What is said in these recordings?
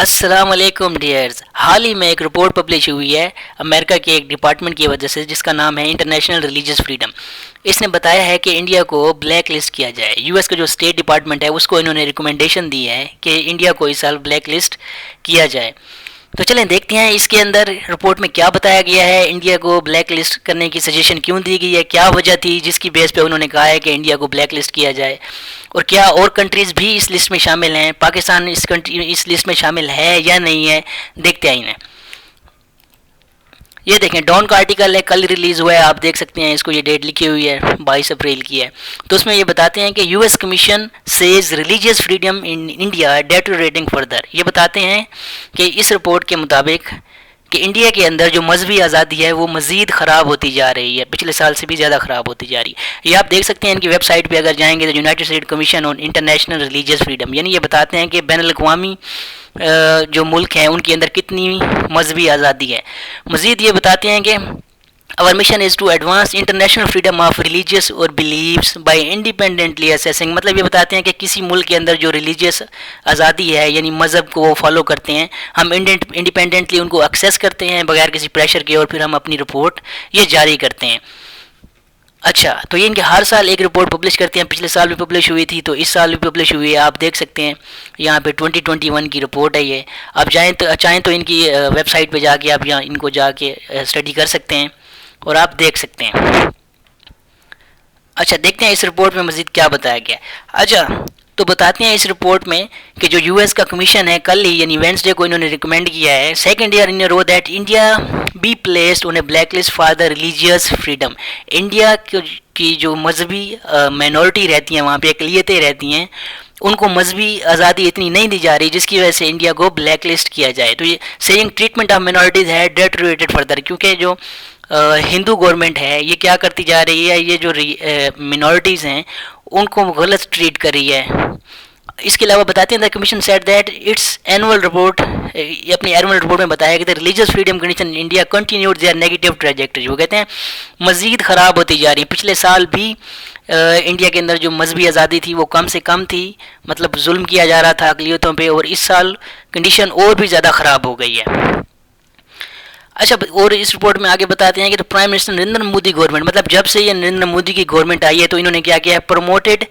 السلام علیکم ڈیئرز، حال ہی میں ایک رپورٹ پبلش ہوئی ہے امریکہ کے ایک ڈپارٹمنٹ کی وجہ سے، جس کا نام ہے انٹرنیشنل ریلیجیس فریڈم۔ اس نے بتایا ہے کہ انڈیا کو بلیک لسٹ کیا جائے۔ یو ایس کا جو اسٹیٹ ڈپارٹمنٹ ہے اس کو انہوں نے ریکمنڈیشن دی ہے کہ انڈیا کو اس سال بلیک لسٹ کیا جائے۔ تو چلیں دیکھتے ہیں اس کے اندر رپورٹ میں کیا بتایا گیا ہے، انڈیا کو بلیک لسٹ کرنے کی سجیشن کیوں دی گئی ہے، کیا وجہ تھی جس کی بیس پہ انہوں نے کہا ہے کہ انڈیا کو بلیک لسٹ کیا جائے، اور کیا اور کنٹریز بھی اس لسٹ میں شامل ہیں، پاکستان اس لسٹ میں شامل ہے یا نہیں ہے، دیکھتے آئیں ہیں۔ یہ دیکھیں ڈان کا آرٹیکل ہے، کل ریلیز ہوا ہے، آپ دیکھ سکتے ہیں، اس کو یہ ڈیٹ لکھی ہوئی ہے 22 اپریل کی ہے۔ تو اس میں یہ بتاتے ہیں کہ U S commission says religious freedom in India deteriorating further. یہ بتاتے ہیں کہ اس رپورٹ کے مطابق کہ انڈیا کے اندر جو مذہبی آزادی ہے وہ مزید خراب ہوتی جا رہی ہے، پچھلے سال سے بھی زیادہ خراب ہوتی جا رہی ہے۔ یہ آپ دیکھ سکتے ہیں ان کی ویب سائٹ پہ اگر جائیں گے تو United state commission on international religious freedom, یعنی یہ بتاتے ہیں کہ بین الاقوامی جو ملک ہیں ان کے اندر کتنی مذہبی آزادی ہے۔ مزید یہ بتاتے ہیں کہ our mission is to advance international freedom of religious or beliefs by independently assessing، مطلب یہ بتاتے ہیں کہ کسی ملک کے اندر جو ریلیجیس آزادی ہے یعنی مذہب کو وہ فالو کرتے ہیں، ہم انڈیپینڈنٹلی ان کو ایکسیس کرتے ہیں بغیر کسی پریشر کے، اور پھر ہم اپنی رپورٹ یہ جاری کرتے ہیں۔ اچھا، تو یہ ان کے ہر سال ایک رپورٹ پبلش کرتے ہیں، پچھلے سال بھی پبلش ہوئی تھی تو اس سال بھی پبلش ہوئی ہے، آپ دیکھ سکتے ہیں یہاں پہ 2021 کی رپورٹ ہے یہ۔ آپ چاہیں تو ان کی ویب سائٹ پہ جا کے آپ یہاں ان کو جا کے اسٹڈی کر سکتے ہیں اور آپ دیکھ سکتے ہیں۔ اچھا، دیکھتے ہیں اس رپورٹ میں مزید کیا بتایا گیا۔ اچھا، تو بتاتے ہیں اس رپورٹ میں کہ جو یو ایس کا کمیشن ہے کل ہی یعنی وینسڈے کو انہوں نے ریکمینڈ کیا ہے، second year in a row that India be placed on a black list for the religious freedom. India کی جو مذہبی مائنورٹی رہتی ہیں، وہاں پہ اقلیتیں رہتی ہیں، ان کو مذہبی آزادی اتنی نہیں دی جا رہی جس کی وجہ سے انڈیا کو بلیک لسٹ کیا جائے۔ تو یہ سیئنگ ٹریٹمنٹ آف مائنورٹیز ہے ڈیٹوریٹڈ فردر، کیونکہ جو ہندو گورنمنٹ ہے یہ کیا کرتی جا رہی ہے، یہ جو منورٹیز ہیں ان کو غلط ٹریٹ کر رہی ہے۔ اس کے علاوہ بتاتے ہیں the commission said that its annual report, یہ اپنی اینول رپورٹ میں بتایا کہ religious freedom condition in India continued their negative trajectory, وہ کہتے ہیں مزید خراب ہوتی جا رہی ہے۔ پچھلے سال بھی انڈیا کے اندر جو مذہبی آزادی تھی وہ کم سے کم تھی، مطلب ظلم کیا جا رہا تھا اقلیتوں پہ، اور اس سال کنڈیشن اور بھی زیادہ خراب ہو گئی ہے۔ اچھا، اور اس رپورٹ میں آگے بتاتے ہیں کہ prime minister Narendra Modi government, مطلب جب سے یہ نریندر مودی کی گورنمنٹ آئی ہے تو انہوں نے کیا کیا ہے، پروموٹڈ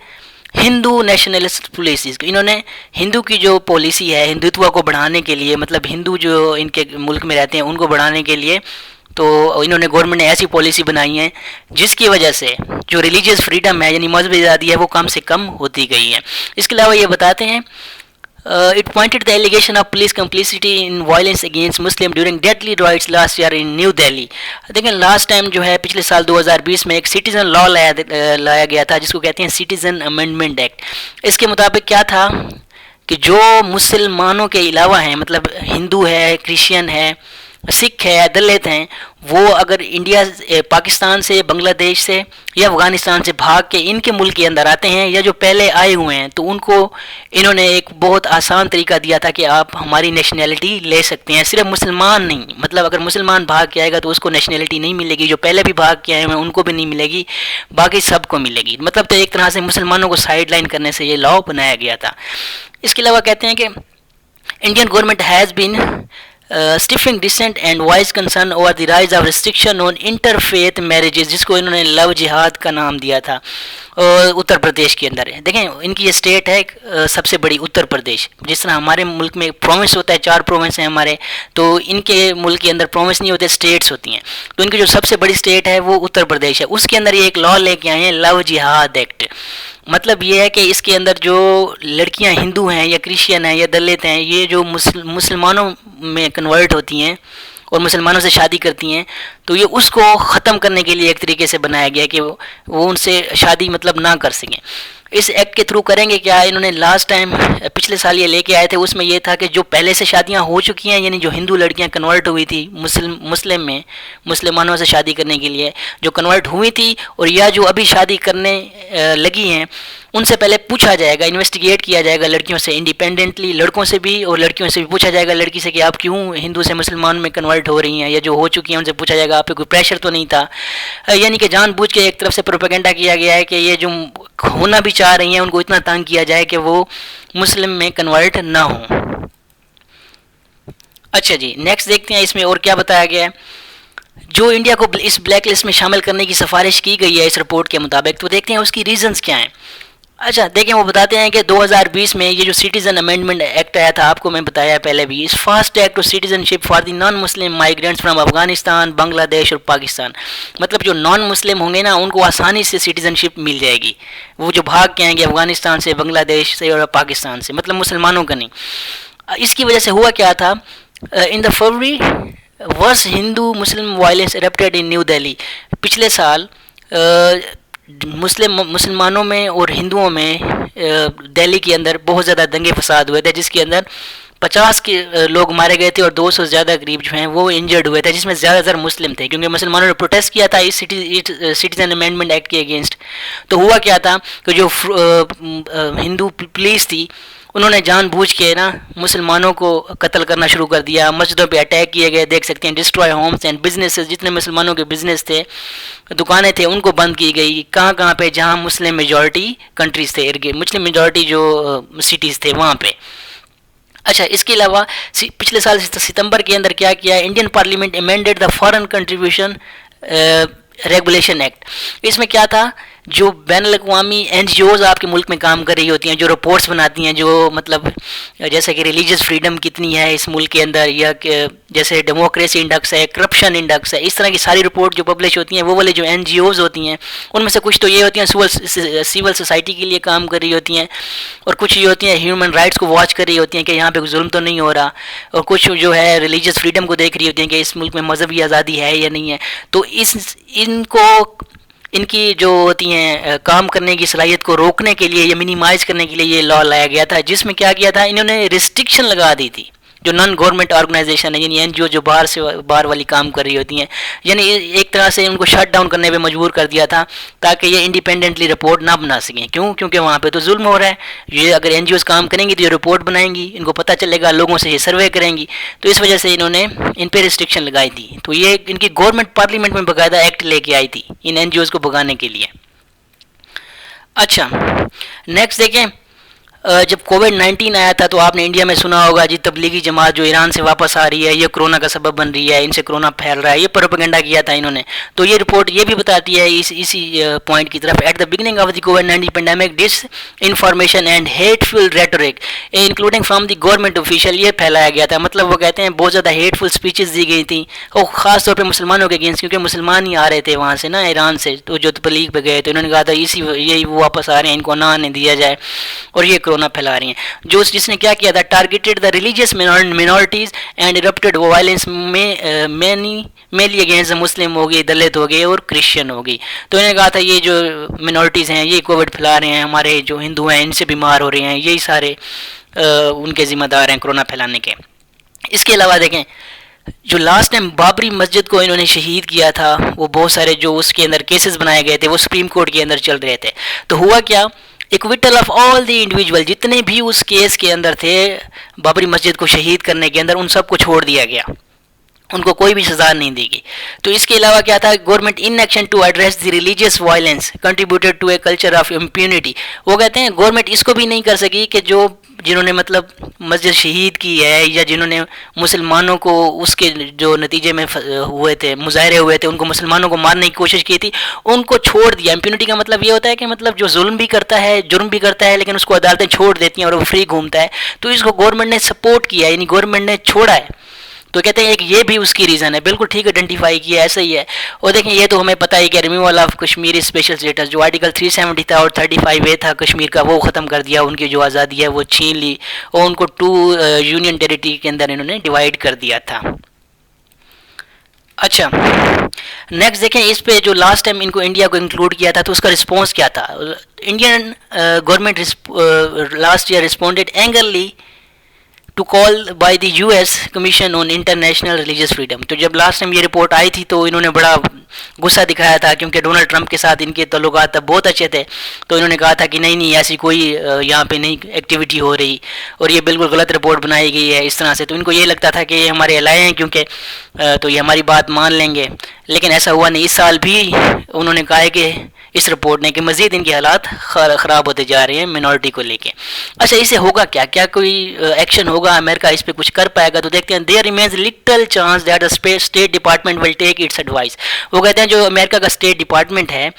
ہندو نیشنلسٹ پالیسیز، انہوں نے ہندو کی جو پالیسی ہے ہندوتوا کو بڑھانے کے لیے، مطلب ہندو جو ان کے ملک میں رہتے ہیں ان کو بڑھانے کے لیے، تو انہوں نے گورنمنٹ نے ایسی پالیسی بنائی ہیں جس کی وجہ سے جو ریلیجیس فریڈم ہے یعنی مذہبی آزادی ہے وہ کم سے کم ہوتی گئی ہے۔ اس کے علاوہ یہ بتاتے ہیں it pointed the allegation of police complicity in violence against Muslim during deadly riots last year in New Delhi۔ دیکھیں لاسٹ ٹائم جو ہے پچھلے سال 2020 میں ایک سٹیزن لا لایا گیا تھا جس کو کہتے ہیں سٹیزن امینڈمنٹ ایکٹ۔ اس کے مطابق کیا تھا کہ جو مسلمانوں کے علاوہ ہیں، مطلب ہندو ہے، کرسچین ہے، سکھ ہے، دلت ہیں، وہ اگر انڈیا پاکستان سے، بنگلہ دیش سے یا افغانستان سے بھاگ کے ان کے ملک کے اندر آتے ہیں یا جو پہلے آئے ہوئے ہیں تو ان کو انہوں نے ایک بہت آسان طریقہ دیا تھا کہ آپ ہماری نیشنلٹی لے سکتے ہیں، صرف مسلمان نہیں، مطلب اگر مسلمان بھاگ کے آئے گا تو اس کو نیشنلٹی نہیں ملے گی، جو پہلے بھی بھاگ کے آئے ہوئے ہیں ان کو بھی نہیں ملے گی، باقی سب کو ملے گی۔ مطلب تو ایک طرح سے مسلمانوں کو سائڈ لائن کرنے سے یہ لا بنایا گیا تھا۔ اس کے علاوہ کہتے ہیں کہ Indian government has been stifling dissent and voice concern over the rise of restriction on interfaith marriages، جس کو انہوں نے لو جہاد کا نام دیا تھا، اتر پردیش کے اندر ہے۔ دیکھیں ان کی یہ اسٹیٹ ہے سب سے بڑی اتر پردیش، جس طرح ہمارے ملک میں پروونس ہوتا ہے، 4 پروونس ہیں ہمارے، تو ان کے ملک کے اندر پروونس نہیں ہوتے، اسٹیٹس ہوتی ہیں۔ تو ان کی جو سب سے بڑی اسٹیٹ ہے وہ اتر پردیش ہے، اس کے اندر یہ ایک لا لے کے آئے ہیں لو جہاد ایکٹ۔ مطلب یہ ہے کہ اس کے اندر جو لڑکیاں ہندو ہیں یا کرسچین ہیں یا دلت ہیں، یہ جو مسلمانوں میں کنورٹ ہوتی ہیں اور مسلمانوں سے شادی کرتی ہیں، تو یہ اس کو ختم کرنے کے لیے ایک طریقے سے بنایا گیا کہ وہ ان سے شادی مطلب نہ کر سکیں۔ اس ایکٹ کے تھرو کریں گے کیا، انہوں نے لاسٹ ٹائم پچھلے سال یہ لے کے آئے تھے، اس میں یہ تھا کہ جو پہلے سے شادیاں ہو چکی ہیں یعنی جو ہندو لڑکیاں کنورٹ ہوئی تھی مسلم میں مسلمانوں سے شادی کرنے کے لیے، جو کنورٹ ہوئی تھی اور یا جو ابھی شادی کرنے لگی ہیں، ان سے پہلے پوچھا جائے گا، انویسٹیگیٹ کیا جائے گا لڑکیوں سے انڈیپینڈنٹلی، لڑکوں سے بھی اور لڑکیوں سے بھی پوچھا جائے گا لڑکی سے کہ آپ کیوں ہندو سے مسلمان میں کنورٹ ہو رہی ہیں، یا جو ہو چکی ہیں ان سے پوچھا جائے گا آپ پہ کوئی پریشر تو نہیں تھا۔ یعنی کہ جان بوجھ کے ایک طرف سے پروپیگنڈا کیا گیا ہے کہ یہ جو ہونا بھی چاہ رہی ہیں ان کو اتنا تنگ کیا جائے کہ وہ مسلم میں کنورٹ نہ ہوں۔ اچھا جی، نیکسٹ دیکھتے ہیں اس میں اور کیا بتایا گیا ہے. جو انڈیا کو اس بلیک لسٹ میں شامل کرنے کی سفارش کی گئی ہے اس رپورٹ کے مطابق، تو دیکھتے ہیں اس کی ریزنز کیا ہیں. اچھا دیکھیں، وہ بتاتے ہیں کہ 2020 میں یہ جو سٹیزن امینڈمنٹ ایکٹ آیا تھا، آپ کو میں بتایا پہلے بھی، اس fast track to citizenship for the non Muslim migrants from Afghanistan, Bangladesh اور پاکستان. مطلب جو نان مسلم ہوں گے نا، ان کو آسانی سے سٹیزن شپ مل جائے گی. وہ جو بھاگ کے آئیں گے افغانستان سے، بنگلہ دیش سے اور پاکستان سے، مطلب مسلمانوں کا نہیں. اس کی وجہ سے ہوا کیا تھا، ان دا فروری ورس ہندو مسلم وائلنس ایرپٹیڈ ان نیو دہلی. پچھلے سال مسلمانوں میں اور ہندوؤں میں دہلی کے اندر بہت زیادہ دنگے فساد ہوئے تھے، جس کے اندر 50 کے لوگ مارے گئے تھے اور 200 سے زیادہ قریب جو ہیں وہ انجرڈ ہوئے تھے، جس میں زیادہ تر مسلم تھے، کیونکہ مسلمانوں نے پروٹیسٹ کیا تھا اس سٹیزن امینڈمنٹ ایکٹ کے اگینسٹ. تو ہوا کیا تھا کہ جو ہندو پولیس تھی، انہوں نے جان بوجھ کے نا مسلمانوں کو قتل کرنا شروع کر دیا. مسجدوں پہ اٹیک کیے گئے، دیکھ سکتے ہیں، ڈسٹروائے ہومس اینڈ بزنسز، جتنے مسلمانوں کے بزنس تھے، دکانیں تھے، ان کو بند کی گئی. کہاں کہاں پہ جہاں مسلم میجورٹی کنٹریز تھے، مسلم میجورٹی جو سٹیز تھے وہاں پہ. اچھا اس کے علاوہ پچھلے سال ستمبر کے اندر کیا کیا، Indian parliament amended the foreign contribution regulation act. اس میں کیا تھا، جو بین الاقوامی این جی اوز آپ کے ملک میں کام کر رہی ہوتی ہیں، جو رپورٹس بناتی ہیں، جو مطلب جیسے کہ ریلیجیس فریڈم کتنی ہے اس ملک کے اندر، یا کہ جیسے ڈیموکریسی انڈیکس ہے، کرپشن انڈیکس ہے، اس طرح کی ساری رپورٹ جو پبلش ہوتی ہیں، وہ والے جو این جی اوز ہوتی ہیں، ان میں سے کچھ تو یہ ہوتی ہیں سول سوسائٹی کے لیے کام کر رہی ہوتی ہیں، اور کچھ یہ ہوتی ہیں ہیومن رائٹس کو واچ کر رہی ہوتی ہیں کہ یہاں پہ ظلم تو نہیں ہو رہا، اور کچھ جو ہے ریلیجیس فریڈم کو دیکھ رہی ہوتی ہیں کہ اس ملک میں مذہبی آزادی ہے یا نہیں ہے. تو ان کی جو ہوتی ہیں کام کرنے کی صلاحیت کو روکنے کے لیے یا منیمائز کرنے کے لیے یہ لا لایا گیا تھا، جس میں کیا کیا تھا، انہوں نے ریسٹرکشن لگا دی تھی جو نان گورنمنٹ آرگنائزیشن ہے، یعنی این جی او جو باہر والی کام کر رہی ہوتی ہیں، یعنی ایک طرح سے ان کو شٹ ڈاؤن کرنے پہ مجبور کر دیا تھا تاکہ یہ انڈیپینڈنٹلی رپورٹ نہ بنا سکیں. کیونکہ وہاں پہ تو ظلم ہو رہا ہے. یہ اگر این جی اوز کام کریں گی تو یہ رپورٹ بنائیں گی، ان کو پتہ چلے گا، لوگوں سے یہ سروے کریں گی، تو اس وجہ سے انہوں نے ان پہ ریسٹرکشن لگائی تھی. تو یہ ان کی گورنمنٹ پارلیمنٹ میں باقاعدہ ایکٹ لے کے آئی تھی ان این جی اوز کو بھگانے کے لیے. اچھا نیکسٹ دیکھیں، جب کووڈ 19 آیا تھا تو آپ نے انڈیا میں سنا ہوگا جی تبلیغی جماعت جو ایران سے واپس آ رہی ہے یہ کرونا کا سبب بن رہی ہے، ان سے کرونا پھیل رہا ہے، یہ پروپیگنڈا کیا تھا انہوں نے. تو یہ رپورٹ یہ بھی بتاتی ہے اسی پوائنٹ کی طرف، at the beginning of the covid 19 pandemic disinformation and hateful rhetoric including from the government official یہ پھیلایا گیا تھا. مطلب وہ کہتے ہیں بہت زیادہ ہیٹ فل اسپیچز دی گئی تھیں، اور خاص طور پہ مسلمانوں کے اگینسٹ، کیونکہ مسلمان ہی آ رہے تھے وہاں سے نا ایران سے، تو جو تبلیغ پہ گئے تو انہوں نے کہا تھا یہی وہ واپس آ رہے ہیں، ان کو نہ آنے دیا جائے، اور یہ کرونا پھیلا رہی ہیں. جس نے کیا کیا تھا، targeted the religious minorities and erupted violence mainly against Muslim ہو گئی، دلت ہو گئی اور کرسچن ہو گئی. تو انہوں نے کہا تھا یہ جو منورٹیز ہیں یہ کووڈ پھیلا رہے ہیں، ہمارے جو ہندو ہیں ان سے بیمار ہو رہے ہیں، یہی سارے ان کے ذمہ دار ہیں کرونا پھیلانے کے. اس کے علاوہ دیکھیں، جو لاسٹ ٹائم بابری مسجد کو انہوں نے شہید کیا تھا، وہ بہت سارے جو اس کے اندر کیسز بنائے گئے تھے وہ سپریم کورٹ کے اندر چل رہے تھے. تو ہوا کیا، acquittal of all the individual, جتنے بھی اس کیس کے اندر تھے بابری مسجد کو شہید کرنے کے اندر، ان سب کو چھوڑ دیا گیا، ان کو کوئی بھی سزا نہیں دی گئی. تو اس کے علاوہ کیا تھا، government inaction to address the religious violence contributed to a culture of impunity. وہ کہتے ہیں گورنمنٹ اس کو بھی نہیں کر سکی کہ جنہوں نے مطلب مسجد شہید کی ہے، یا جنہوں نے مسلمانوں کو اس کے جو نتیجے میں ہوئے تھے، مظاہرے ہوئے تھے، ان کو مسلمانوں کو مارنے کی کوشش کی تھی، ان کو چھوڑ دیا. امپیونٹی کا مطلب یہ ہوتا ہے کہ مطلب جو ظلم بھی کرتا ہے، جرم بھی کرتا ہے، لیکن اس کو عدالتیں چھوڑ دیتی ہیں اور وہ فری گھومتا ہے. تو اس کو گورنمنٹ نے سپورٹ کیا، یعنی گورنمنٹ نے چھوڑا ہے. تو کہتے ہیں ایک یہ بھی اس کی ریزن ہے، بالکل ٹھیک آئیڈینٹیفائی کیا، ایسا ہی ہے. اور دیکھیں یہ تو ہمیں پتہ ہے کہ removal of Kashmir special status, جو آرٹیکل 370 تھا اور 35A تھا کشمیر کا، وہ ختم کر دیا، ان کی جو آزادی ہے وہ چھین لی، اور ان کو 2 یونین ٹیریٹری کے اندر انہوں نے ڈیوائڈ کر دیا تھا. اچھا نیکسٹ دیکھیں، اس پہ جو لاسٹ ٹائم ان کو انڈیا کو انکلوڈ کیا تھا تو اس کا رسپانس کیا تھا. Indian government last year responded angrily to call by the U S commission on international religious freedom. تو جب لاسٹ ٹائم یہ رپورٹ آئی تھی تو انہوں نے بڑا غصہ دکھایا تھا، کیونکہ ڈونلڈ ٹرمپ کے ساتھ ان کے تعلقات تب بہت اچھے تھے. تو انہوں نے کہا تھا کہ نہیں ایسی کوئی یہاں پہ نہیں ایکٹیویٹی ہو رہی، اور یہ بالکل غلط رپورٹ بنائی گئی ہے اس طرح سے. تو ان کو یہ لگتا تھا کہ یہ ہمارے الائے ہیں کیونکہ تو یہ ہماری بات مان لیں گے، لیکن ایسا ہوا نہیں. اس سال بھی انہوں نے کہا ہے کہ اس رپورٹ نے کہ مزید ان کے حالات خراب ہوتے جا رہے ہیں منورٹی کو لے کے. اچھا اس سے ہوگا کیا کوئی ایکشن ہوگا, امریکہ اس پہ کچھ کر پائے گا؟ تو دیکھتے ہیں there remains little chance that state department will take its advice. وہ کہتے ہیں جو امریکہ کا اسٹیٹ ڈپارٹمنٹ ہے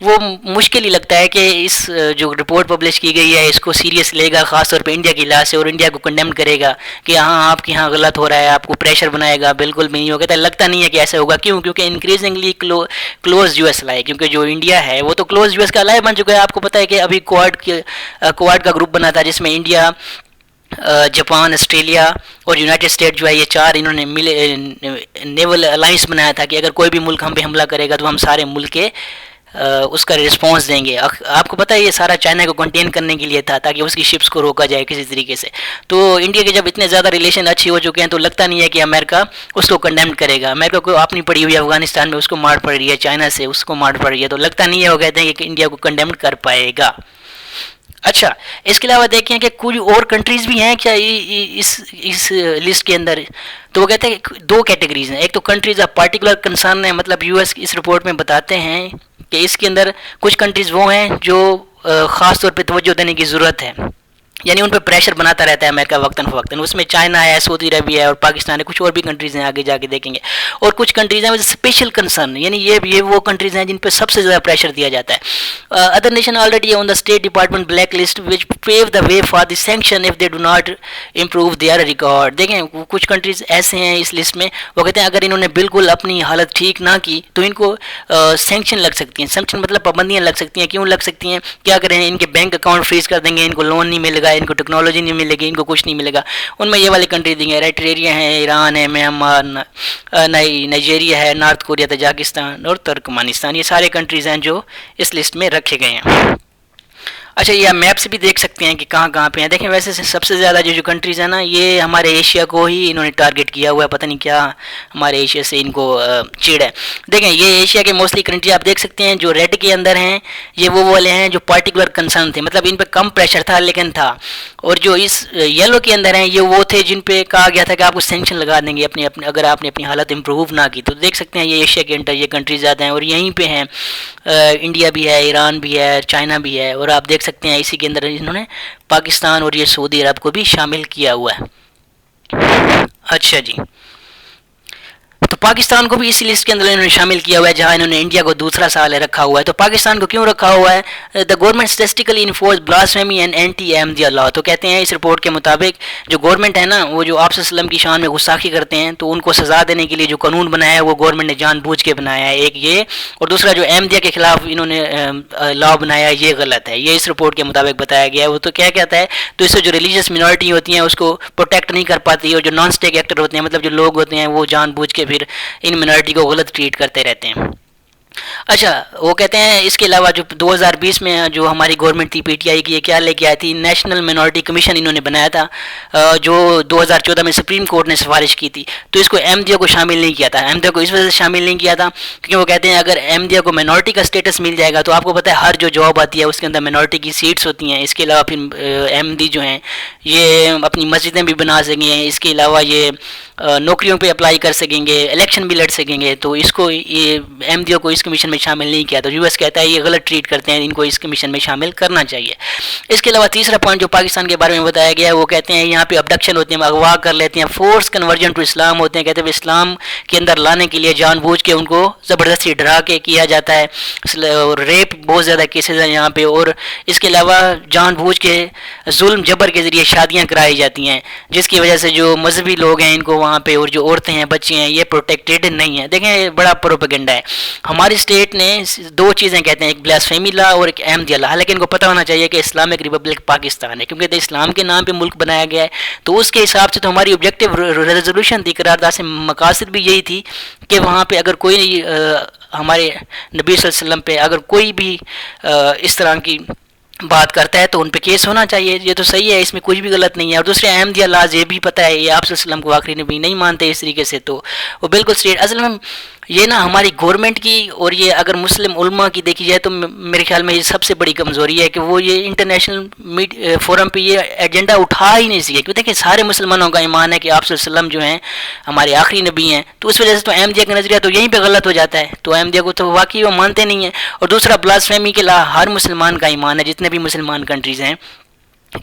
وہ مشکل ہی لگتا ہے کہ اس جو رپورٹ پبلش کی گئی ہے اس کو سیریس لے گا, خاص طور پہ انڈیا کی لحاظ سے, اور انڈیا کو کنڈیم کرے گا کہ ہاں آپ کے یہاں غلط ہو رہا ہے, آپ کو پریشر بنائے گا. بالکل بھی نہیں ہوگا, لگتا نہیں ہے کہ ایسا ہوگا. کیوں؟ کیونکہ انکریزنگلی کلوز یو ایس لائے, کیونکہ جو انڈیا ہے وہ تو کلوز یو ایس کا الائے بن چکا ہے. آپ کو پتہ ہے کہ ابھی کواد کا گروپ بنا تھا جس میں انڈیا, جاپان, آسٹریلیا اور یونائٹڈ اسٹیٹ جو ہے یہ چار انہوں نے نیول الائنس بنایا تھا کہ اگر کوئی بھی ملک ہم پہ حملہ کرے گا تو ہم سارے ملک کے اس کا رسپانس دیں گے. آپ کو پتہ ہے یہ سارا چائنا کو کنٹین کرنے کے لیے تھا تاکہ اس کی شپس کو روکا جائے کسی طریقے سے. تو انڈیا کے جب اتنے زیادہ ریلیشن اچھی ہو چکے ہیں تو لگتا نہیں ہے کہ امریکہ اس کو کنڈیم کرے گا. امریکہ کو اپنی پڑی ہوئی افغانستان میں اس کو مار پڑ رہی ہے, چائنا سے اس کو مار پڑ رہی ہے, تو لگتا نہیں ہے وہ کہتے ہیں کہ انڈیا کو کنڈیم کر پائے گا. اچھا اس کے علاوہ دیکھیں کہ کچھ اور کنٹریز بھی ہیں کیا اس لسٹ کے اندر؟ تو وہ کہتے ہیں کہ دو کیٹیگریز ہیں. ایک تو کنٹریز آف پارٹیکولر کنسرن ہے, مطلب یو ایس اس رپورٹ میں بتاتے ہیں کہ اس کے اندر کچھ کنٹریز وہ ہیں جو خاص طور پہ توجہ دینے کی ضرورت ہے, یعنی ان پہ پریشر بناتا رہتا ہے امریکہ وقتاً فوقتاً. اس میں چائنا ہے, سعودی عربیہ ہے اور پاکستان ہے, کچھ اور بھی کنٹریز ہیں آگے جا کے دیکھیں گے. اور کچھ کنٹریز ہیں اسپیشل کنسرن, یعنی یہ وہ کنٹریز ہیں جن پہ سب سے زیادہ پریشر دیا جاتا ہے. Other nation already on the state department blacklist which pave the way for the sanction if they do not improve their record. دیکھیں کچھ کنٹریز ایسے ہیں اس لسٹ میں, وہ کہتے ہیں اگر انہوں نے بالکل اپنی حالت ٹھیک نہ کی تو ان کو سینکشن لگ سکتی ہیں. سینکشن مطلب پابندیاں لگ سکتی ہیں. کیوں لگ سکتی ہیں؟ کیا کریں, ان کے بینک اکاؤنٹ فریز کر دیں گے, ان کو لون نہیں ملے گا, ان کو ٹیکنالوجی نہیں ملے گی, ان کو کچھ نہیں ملے گا. ان میں یہ والی کنٹری دیں گے, ایریٹریا ہے, ایران ہے, میانمار, نائجیریا ہے, نارتھ کوریا, تاجکستان اور ترکمانستان. یہ سارے کنٹریز ہیں جو اس لسٹ میں رکھے گئے ہیں. اچھا یہ میپ سے بھی دیکھ سکتے ہیں کہ کہاں پہ ہیں. دیکھیں ویسے سب سے زیادہ جو کنٹریز ہیں نا یہ ہمارے ایشیا کو ہی انہوں نے ٹارگٹ کیا ہوا ہے, پتہ نہیں کیا ہمارے ایشیا سے ان کو چیڑ ہے. دیکھیں یہ ایشیا کے موسٹلی کنٹری آپ دیکھ سکتے ہیں جو ریڈ کے اندر ہیں, یہ وہ والے ہیں جو پارٹیکولر کنسرن تھے, مطلب ان پہ کم پریشر تھا لیکن تھا. اور جو اس یلو کے اندر ہیں یہ وہ تھے جن پہ کہا گیا تھا کہ آپ کو سینکشن لگا دیں گے اپنے اگر آپ نے اپنی حالت امپروو نہ کی. تو دیکھ سکتے ہیں یہ ایشیا کے انٹر یہ کنٹریز آتے ہیں, اور یہیں پہ ہیں انڈیا بھی ہے, ایران بھی ہے, چائنا بھی ہے, اور آپ دیکھ سکتے ہیں اسی کے اندر انہوں نے پاکستان اور یہ سعودی عرب کو بھی شامل کیا ہوا ہے. اچھا جی, تو پاکستان کو بھی اسی لسٹ کے اندر انہوں نے شامل کیا ہوا ہے جہاں انہوں نے انڈیا کو دوسرا سال رکھا ہوا ہے. تو پاکستان کو کیوں رکھا ہوا ہے؟ The government statistically enforce blasphemy and anti Ahmadiyya law. تو کہتے ہیں اس رپورٹ کے مطابق جو گورنمنٹ ہے نا وہ جو آپ صلی اللہ علیہ وسلم کی شان میں گستاخی کرتے ہیں تو ان کو سزا دینے کے لیے جو قانون بنایا ہے وہ گورنمنٹ نے جان بوجھ کے بنایا ہے, ایک یہ, اور دوسرا جو احمدیہ کے خلاف انہوں نے لا بنایا ہے یہ غلط ہے. یہ اس رپورٹ کے مطابق بتایا گیا ہے. وہ تو کیا کہتا ہے, تو اس سے جو ریلیجیس منارٹی ہوتی ہیں اس کو پروٹیکٹ نہیں کر پاتی, اور جو نان اسٹیک ایکٹر ہوتے ہیں مطلب جو لوگ ہوتے ہیں وہ جان بوجھ کے پھر ان منارٹی کو غلط ٹریٹ کرتے رہتے ہیں. اچھا وہ کہتے ہیں اس کے علاوہ جو 2020 میں جو ہماری گورنمنٹ تھی پی ٹی آئی کی, یہ کیا لے کے آئی تھی, نیشنل مائنورٹی کمیشن انہوں نے بنایا تھا جو 2014 میں سپریم کورٹ نے سفارش کی تھی. تو اس کو احمدیہ کو شامل نہیں کیا تھا. احمدیہ کو اس وجہ سے شامل نہیں کیا تھا کیونکہ وہ کہتے ہیں اگر احمدیہ کو مائنورٹی کا اسٹیٹس مل جائے گا تو آپ کو پتہ ہے ہر جو جاب آتی ہے اس کے اندر مائنورٹی کی سیٹس ہوتی ہیں. اس کے علاوہ پھر احمدی جو ہیں یہ اپنی مسجدیں بھی بنا سکیں گے, اس کے علاوہ یہ نوکریوں پہ اپلائی کر سکیں گے, الیکشن بھی لڑ سکیں گے. تو اس کو یہ احمدیہ کو اس کمیشن میں شامل نہیں کیا. تو یو ایس کہتا ہے یہ غلط ٹریٹ کرتے ہیں, ان کو اس کمیشن میں شامل کرنا چاہیے. اس کے علاوہ تیسرا پوائنٹ جو پاکستان کے بارے میں بتایا گیا ہے وہ کہتے ہیں یہاں پہ ابڈکشن ہوتے ہیں, اغوا کر لیتے ہیں, فورس کنورژن ٹو اسلام ہوتے ہیں. کہتے ہیں اسلام کے اندر لانے کے لیے جان بوجھ کے ان کو زبردستی ڈرا کے کیا جاتا ہے. اور ریپ بہت زیادہ کیسز ہیں یہاں پہ, اور اس کے علاوہ جان بوجھ کے ظلم جبر کے ذریعے شادیاں کرائی جاتی ہیں جس کی وجہ سے جو مذہبی لوگ ہیں ان کو وہاں پہ, اور جو عورتیں ہیں بچے ہیں یہ پروٹیکٹیڈ نہیں ہیں. دیکھیں بڑا پروپیگنڈا ہے. ہماری اسٹیٹ نے دو چیزیں کہتے ہیں, ایک بلاسفیمی لا اور ایک احمدیہ لا. حالانکہ ان کو پتہ ہونا چاہیے کہ اسلامک ریپبلک پاکستان ہے کیونکہ اسلام کے نام پہ ملک بنایا گیا ہے. تو اس کے حساب سے تو ہماری آبجیکٹیو ریزولوشن تھی, قرارداد سے مقاصد بھی یہی تھی کہ وہاں پہ اگر کوئی ہمارے نبی صلی اللہ علیہ وسلم پہ اگر کوئی بھی اس طرح کی بات کرتا ہے تو ان پہ کیس ہونا چاہیے. یہ تو صحیح ہے, اس میں کچھ بھی غلط نہیں ہے. اور دوسرے احمدیہ لاز یہ بھی پتہ ہے یہ آپ صلی اللہ علیہ وسلم کو آخری نبی نہیں مانتے اس طریقے سے, تو وہ بالکل اسٹیٹ اصل میں یہ نا ہماری گورنمنٹ کی اور یہ اگر مسلم علماء کی دیکھی جائے تو میرے خیال میں یہ سب سے بڑی کمزوری ہے کہ وہ یہ انٹرنیشنل فورم پہ یہ ایجنڈا اٹھا ہی نہیں سکے، کیوں دیکھیں سارے مسلمانوں کا ایمان ہے کہ آپ صلی اللہ علیہ وسلم جو ہیں ہمارے آخری نبی ہیں، تو اس وجہ سے تو احمدیہ کا نظریہ تو یہیں پہ غلط ہو جاتا ہے، تو احمدیہ کو تو واقعی وہ مانتے نہیں ہیں۔ اور دوسرا بلاسفیمی کے ہر مسلمان کا ایمان ہے، جتنے بھی مسلمان کنٹریز ہیں،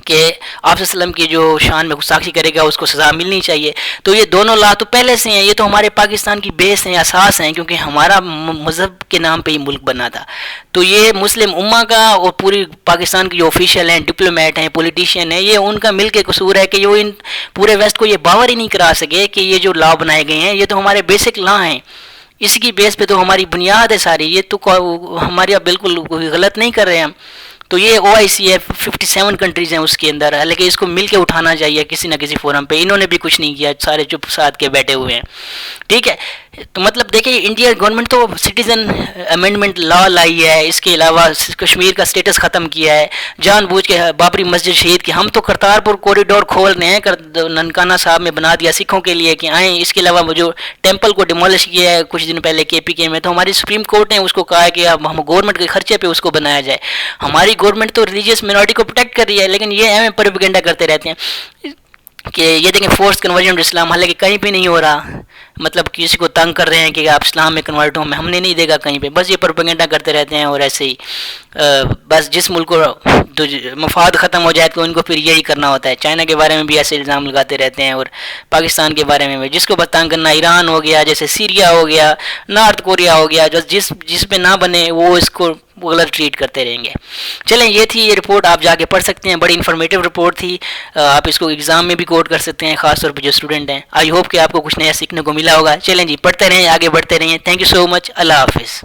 کہ آپ صلی اللہ علیہ وسلم کی جو شان میں گستاخی کرے گا اس کو سزا ملنی چاہیے۔ تو یہ دونوں لا تو پہلے سے ہیں، یہ تو ہمارے پاکستان کی بیس ہیں، اساس ہیں، کیونکہ ہمارا مذہب کے نام پہ یہ ملک بنا تھا۔ تو یہ مسلم امہ کا اور پوری پاکستان کی جو آفیشیل ہیں، ڈپلومیٹ ہیں، پولیٹیشین ہیں، یہ ان کا مل کے قصور ہے کہ وہ ان پورے ویسٹ کو یہ باور ہی نہیں کرا سکے کہ یہ جو لا بنائے گئے ہیں یہ تو ہمارے بیسک لا ہیں، اس کی بیس پہ تو ہماری بنیاد ہے ساری، یہ تو ہماری بالکل غلط نہیں کر رہے ہیں ہم۔ تو یہ او آئی سی ہے، 57 کنٹریز ہیں اس کے اندر، حالانکہ اس کو مل کے اٹھانا چاہیے کسی نہ کسی فورم پہ، انہوں نے بھی کچھ نہیں کیا، سارے چپ ساتھ کے بیٹھے ہوئے ہیں، ٹھیک ہے۔ تو مطلب دیکھیں انڈیا گورنمنٹ تو سٹیزن امینڈمنٹ لا لائی ہے، اس کے علاوہ کشمیر کا سٹیٹس ختم کیا ہے، جان بوجھ کے بابری مسجد شہید کی، ہم تو کرتارپور کوریڈور کھول رہے ہیں، ننکانہ صاحب میں بنا دیا سکھوں کے لیے کہ آئیں، اس کے علاوہ وہ جو ٹیمپل کو ڈیمولش کیا ہے کچھ دن پہلے کے پی کے میں، تو ہماری سپریم کورٹ نے اس کو کہا ہے کہ اب ہم گورنمنٹ کے خرچے پہ اس کو بنایا جائے۔ ہماری گورنمنٹ تو ریلیجیس منورٹی کو پروٹیکٹ کر رہی ہے، لیکن یہ ایم پروپیگنڈا کرتے رہتے ہیں کہ یہ دیکھیں فورس کنورژن ٹو اسلام، حالانکہ کہیں پہ نہیں ہو رہا، مطلب کسی کو تنگ کر رہے ہیں کہ آپ اسلام میں کنورٹ ہوں، ہم نے نہیں دیکھا کہیں پہ، بس یہ پروپیگنڈا کرتے رہتے ہیں، اور ایسے ہی بس جس ملک کو مفاد ختم ہو جائے تو ان کو پھر یہی کرنا ہوتا ہے۔ چائنا کے بارے میں بھی ایسے الزام لگاتے رہتے ہیں، اور پاکستان کے بارے میں بھی، جس کو بس تنگ کرنا، ایران ہو گیا، جیسے سیریا ہو گیا، نارتھ کوریا ہو گیا، جس پہ نہ بنے وہ اس کو غلط ٹریٹ کرتے رہیں گے۔ چلیں یہ تھی یہ رپورٹ، آپ جا کے پڑھ سکتے ہیں، بڑی انفارمیٹیو رپورٹ تھی، آپ اس کو ایگزام میں بھی کوٹ کر سکتے ہیں، خاص طور پہ جو اسٹوڈنٹ ہیں۔ آئی ہوپ کہ آپ کو کچھ نیا سیکھنے کو ملا ہوگا۔ چلیں جی پڑھتے رہیں، آگے بڑھتے رہیں، تھینک یو سو مچ، اللہ حافظ۔